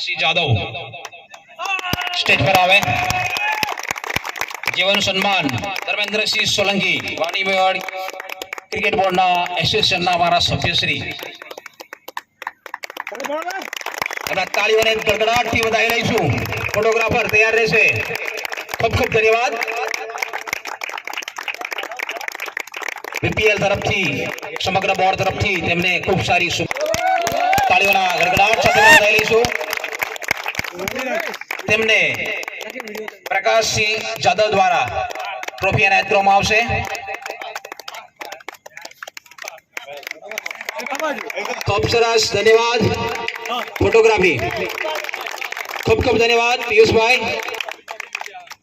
સિંહ Jadav stage પર આવે। જીવન સન્માન ધર્મેન્દ્રસિંહ સોલંકી વાણી મેવાડ ક્રિકેટ બોર્ડના એસોસિએશનના અમારા સભ્યશ્રી એમના તાળીઓને ગડગડાટથી વધાવી લઈશું। ફોટોગ્રાફર તૈયાર રહેશે। ખૂબ ખૂબ ધન્યવાદ। બીપીએલ તરફથી સમગ્ર બોર્ડ તરફથી તેમને ખૂબ સારી તાળીઓના ગડગડાટ સાથે વધાવી લઈશું। તેમને પ્રકાશસિંહ જાદવ દ્વારા ટ્રોફી એનાયત કરવામાં આવશે। ખૂબ સરસ, ધન્યવાદ। ફોટોગ્રાફી ખૂબ ખૂબ ધન્યવાદ પિયુષભાઈ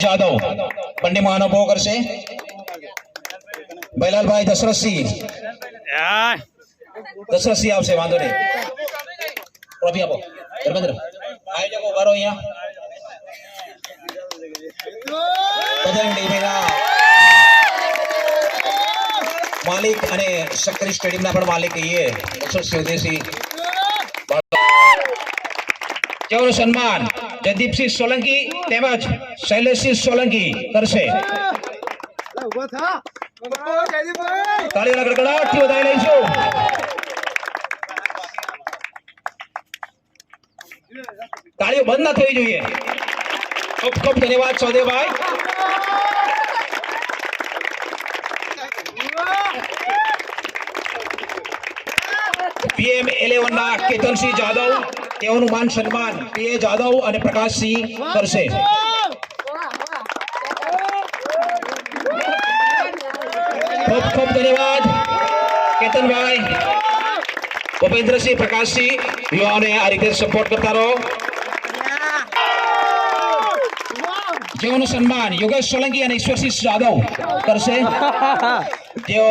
જાદવ બંનેમાં અનુભવ કરશે। બૈલાલભાઈ દશરથસિંહ આવશે, વાંધો નહીં। ટ્રોફી આપો ધર્મેન્દ્ર, આવી જાઓ, ઉભા રહો અહીંયા। માલિક અને શક્કરી સ્ટેડિયમના પણ માલિક કહીએ દેશી જેઓનું સન્માન જયદીપસિંહ સોલંકી તેમજ શૈલેષસિંહ સોલંકી કરશે। તાળીઓના ગડગડાટથી વધાવી લઈશું। તાળીઓ બંધ ના થવી જોઈએ। ખૂબ ખૂબ ધન્યવાદ સૌદેવભાઈ। PM11 ના કેતનસિંહ જાદવ તેઓનું માન સન્માન PA જાદવ અને પ્રકાશસિંહ કરશે। ખૂબ ખૂબ ધન્યવાદ કેતનભાઈ, ભૂપેન્દ્રસિંહ, પ્રકાશસિંહ। યુવાઓને આ રીતે સપોર્ટ કરતા રહો। જેઓનું સન્માન યોગેશ સોલંકી અને ઈશ્વરસિંહ જાદવ કરશે। તેઓ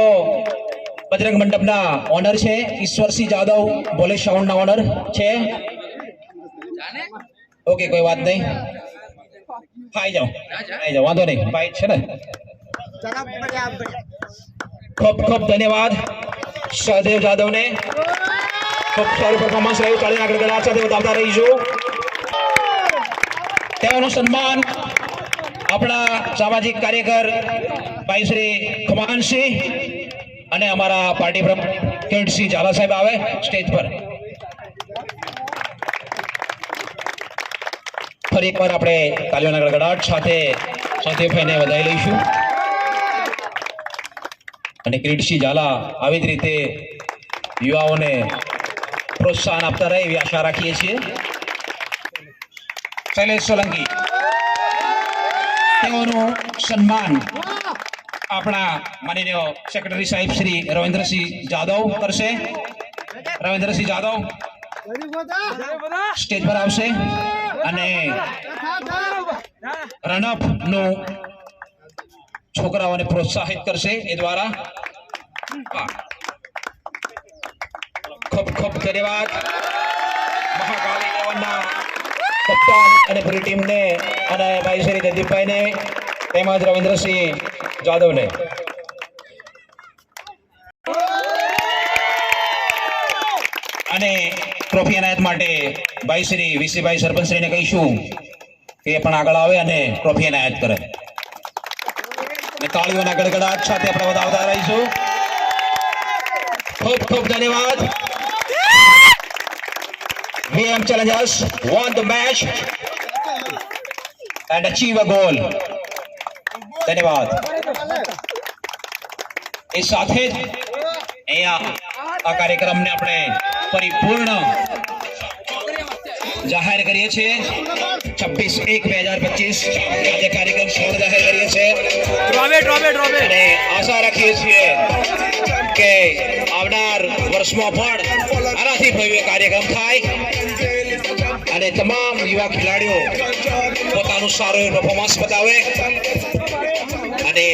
બજરંગ મંડપના ઓનર છે। ઈશ્વરસિંહ જાદવ ભોલે સાઉન્ડના ઓનર છે। ઓકે, કોઈ વાત નહીં, આવી જાઓ, વાંધો નહીં, ભાઈ છે ને। ખૂબ ખૂબ ધન્યવાદ સહદેવ જાદવને। ખૂબ સારું પરફોર્મન્સ રહ્યું। તાળીના ગડગડાટ સાથે વધાવતા રહીશું। તેઓનું સન્માન આપણા સામાજિક કાર્યકર ભાઈ શ્રી ખમાનસિંહ અને અમારા પાર્ટી પ્રમુખ કિરીટસિંહ ઝાલા સાહેબ આવે સ્ટેજ પર। ફરી એકવાર આપણે તાળીઓના ગડગડાટ સાથે સૌદેવભાઈને વધાવી લઈશું અને કિરીટસિંહ ઝાલા આવી જ રીતે યુવાઓને પ્રોત્સાહન આપતા રહે એવી આશા રાખીએ છીએ। શૈલેષ સોલંકી તેઓનું સન્માન આપણા માનનીય સેક્રેટરી સાહેબ શ્રી રવિન્દ્રસિંહ જાદવ કરશે। રવિન્દ્રસિંહ જાદવ સ્ટેજ પર આવશે અને રનઅપ નું છોકરાઓને પ્રોત્સાહિત કરશે એ દ્વારા। ખૂબ ખૂબ ધન્યવાદ મહાકાળી લેવલના કપ્તાન અને પૂરી ટીમને અને ભાઈ શ્રી જયદીપભાઈને તેમજ રવિન્દ્રસિંહ જાદવને। અને ટ્રોફી એનાયત માટે ભાઈ શ્રી વીસીભાઈ સરપંચશ્રીને કહીશું કે પણ આગળ આવે અને ટ્રોફી એનાયત કરે। તાળીઓના ગડગડાટ સાથે આપણે વધાવતા રહીશું। ખૂબ ખૂબ ધન્યવાદ। VM Challengers won the match and achieve a goal। ધન્યવાદ। એ સાથે જ અહીંયા આ કાર્યક્રમને આપણે પરિપૂર્ણ જાહેર કરીએ છીએ। 26/1/2025 આજે કાર્યક્રમ સફળ જાહેર કરીએ છીએ અને આશા રાખીએ છીએ કે આવનાર વર્ષમાં પણ આનાથી ભવ્ય કાર્યક્રમ થાય અને તમામ યુવા ખેલાડીઓ પોતાનું સારું પરફોર્મન્સ બતાવે અને